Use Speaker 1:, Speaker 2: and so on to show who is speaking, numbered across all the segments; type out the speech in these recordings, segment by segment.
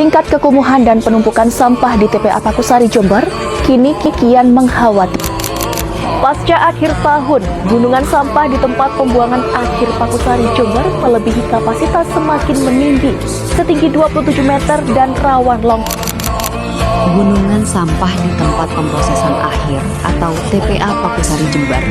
Speaker 1: Tingkat kekumuhan dan penumpukan sampah di TPA Pakusari Jember kini kian mengkhawatirkan. Pasca akhir tahun, gunungan sampah di tempat pembuangan akhir Pakusari Jember melebihi kapasitas semakin meninggi, setinggi 27 meter dan rawan longsor.
Speaker 2: Gunungan sampah di tempat pemrosesan akhir atau TPA Pakusari Jember.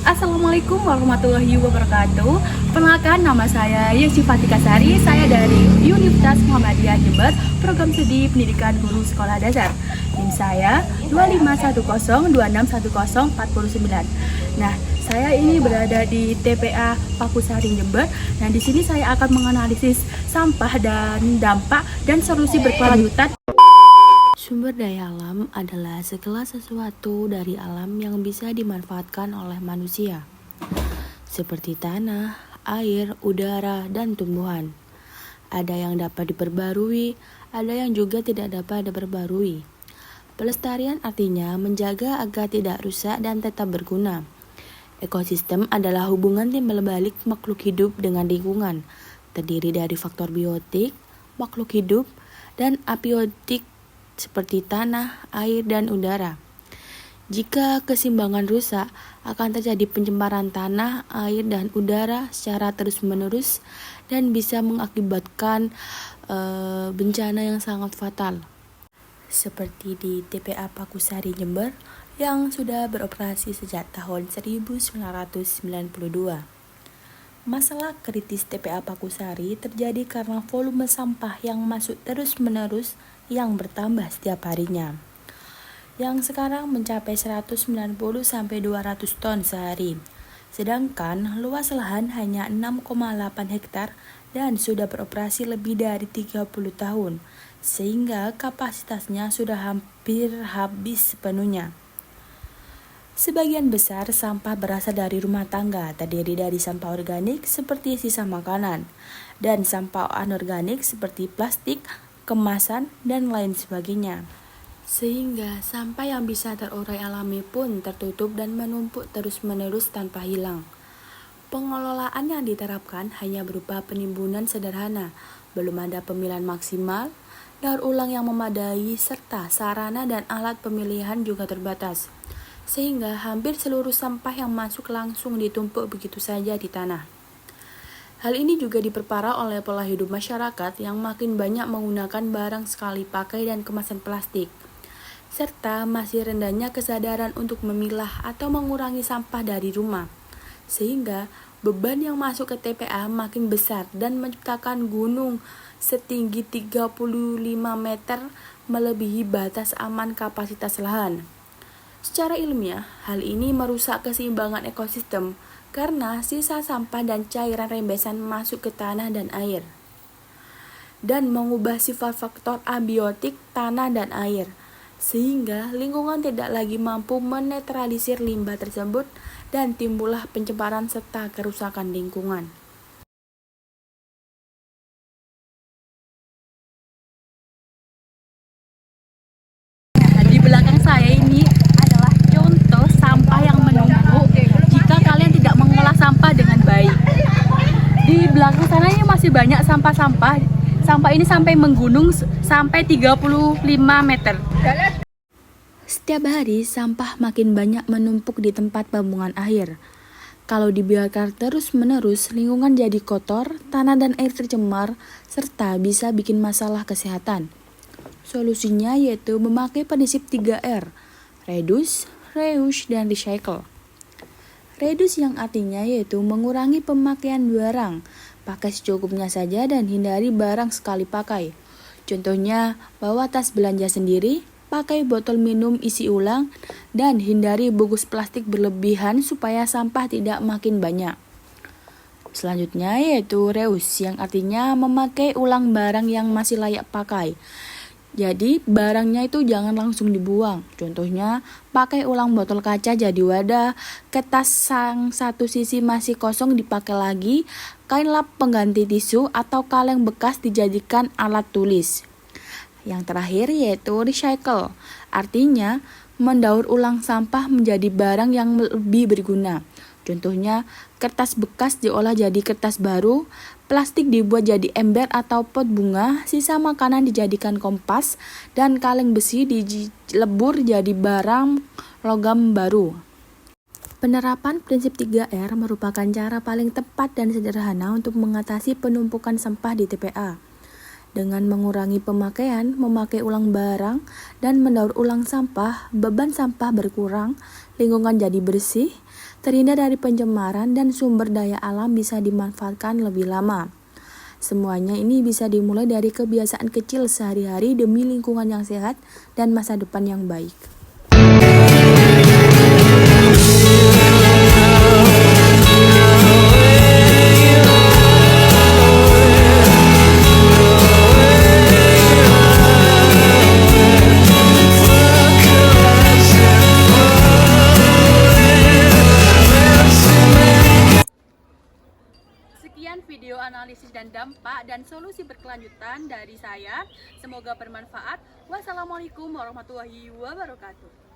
Speaker 3: Assalamualaikum warahmatullahi wabarakatuh. Perkenalkan, nama saya Yesi Fatika Sari. Saya dari Universitas Muhammadiyah Jember, Program Studi Pendidikan Guru Sekolah Dasar. NIM saya 2510261049. Nah, saya ini berada di TPA Pakusari Jember. Nah, di sini saya akan menganalisis sampah dan dampak dan solusi berkelanjutan.
Speaker 4: Sumber daya alam adalah segala sesuatu dari alam yang bisa dimanfaatkan oleh manusia, seperti tanah, air, udara, dan tumbuhan. Ada yang dapat diperbarui, ada yang juga tidak dapat diperbarui. Pelestarian artinya menjaga agar tidak rusak dan tetap berguna. Ekosistem adalah hubungan timbal balik makhluk hidup dengan lingkungan, terdiri dari faktor biotik, makhluk hidup, dan abiotik seperti tanah, air, dan udara. Jika keseimbangan rusak, akan terjadi pencemaran tanah, air, dan udara secara terus-menerus dan bisa mengakibatkan bencana yang sangat fatal. Seperti di TPA Pakusari Jember yang sudah beroperasi sejak tahun 1992. Masalah kritis TPA Pakusari terjadi karena volume sampah yang masuk terus-menerus yang bertambah setiap harinya, yang sekarang mencapai 190-200 ton sehari. Sedangkan luas lahan hanya 6,8 hektar dan sudah beroperasi lebih dari 30 tahun, sehingga kapasitasnya sudah hampir habis sepenuhnya. Sebagian besar sampah berasal dari rumah tangga, terdiri dari sampah organik seperti sisa makanan, dan sampah anorganik seperti plastik, kemasan, dan lain sebagainya. Sehingga sampah yang bisa terurai alami pun tertutup dan menumpuk terus-menerus tanpa hilang. Pengelolaan yang diterapkan hanya berupa penimbunan sederhana, belum ada pemilihan maksimal, daur ulang yang memadai, serta sarana dan alat pemilihan juga terbatas. Sehingga hampir seluruh sampah yang masuk langsung ditumpuk begitu saja di tanah. Hal ini juga diperparah oleh pola hidup masyarakat yang makin banyak menggunakan barang sekali pakai dan kemasan plastik, serta masih rendahnya kesadaran untuk memilah atau mengurangi sampah dari rumah, sehingga beban yang masuk ke TPA makin besar dan menciptakan gunung setinggi 35 meter melebihi batas aman kapasitas lahan. Secara ilmiah, hal ini merusak keseimbangan ekosistem karena sisa sampah dan cairan rembesan masuk ke tanah dan air, dan mengubah sifat faktor abiotik tanah dan air, sehingga lingkungan tidak lagi mampu menetralisir limbah tersebut dan timbullah pencemaran serta kerusakan lingkungan.
Speaker 3: Di belakang saya ini adalah contoh sampah yang menumpuk jika kalian tidak mengolah sampah dengan baik. Di belakang sana ini masih banyak sampah-sampah. Sampah ini sampai menggunung sampai 35 meter.
Speaker 4: Setiap hari sampah makin banyak menumpuk di tempat pembuangan akhir. Kalau dibiarkan terus-menerus, lingkungan jadi kotor, tanah dan air tercemar, serta bisa bikin masalah kesehatan. Solusinya yaitu memakai prinsip 3R, reduce, reuse, dan recycle. Reduce yang artinya yaitu mengurangi pemakaian barang, pakai secukupnya saja dan hindari barang sekali pakai. Contohnya, bawa tas belanja sendiri, pakai botol minum isi ulang, dan hindari bungkus plastik berlebihan supaya sampah tidak makin banyak. Selanjutnya yaitu reuse yang artinya memakai ulang barang yang masih layak pakai. Jadi barangnya itu jangan langsung dibuang. Contohnya pakai ulang botol kaca jadi wadah, kertas yang satu sisi masih kosong dipakai lagi, kain lap pengganti tisu atau kaleng bekas dijadikan alat tulis. Yang terakhir yaitu recycle, artinya mendaur ulang sampah menjadi barang yang lebih berguna. Contohnya, kertas bekas diolah jadi kertas baru, plastik dibuat jadi ember atau pot bunga, sisa makanan dijadikan kompas, dan kaleng besi dilebur jadi barang logam baru. Penerapan prinsip 3R merupakan cara paling tepat dan sederhana untuk mengatasi penumpukan sampah di TPA. Dengan mengurangi pemakaian, memakai ulang barang, dan mendaur ulang sampah, beban sampah berkurang, lingkungan jadi bersih, terhindar dari pencemaran, dan sumber daya alam bisa dimanfaatkan lebih lama. Semuanya ini bisa dimulai dari kebiasaan kecil sehari-hari demi lingkungan yang sehat dan masa depan yang baik.
Speaker 3: Sekian video analisis dan dampak dan solusi berkelanjutan dari saya. Semoga bermanfaat. Wassalamualaikum warahmatullahi wabarakatuh.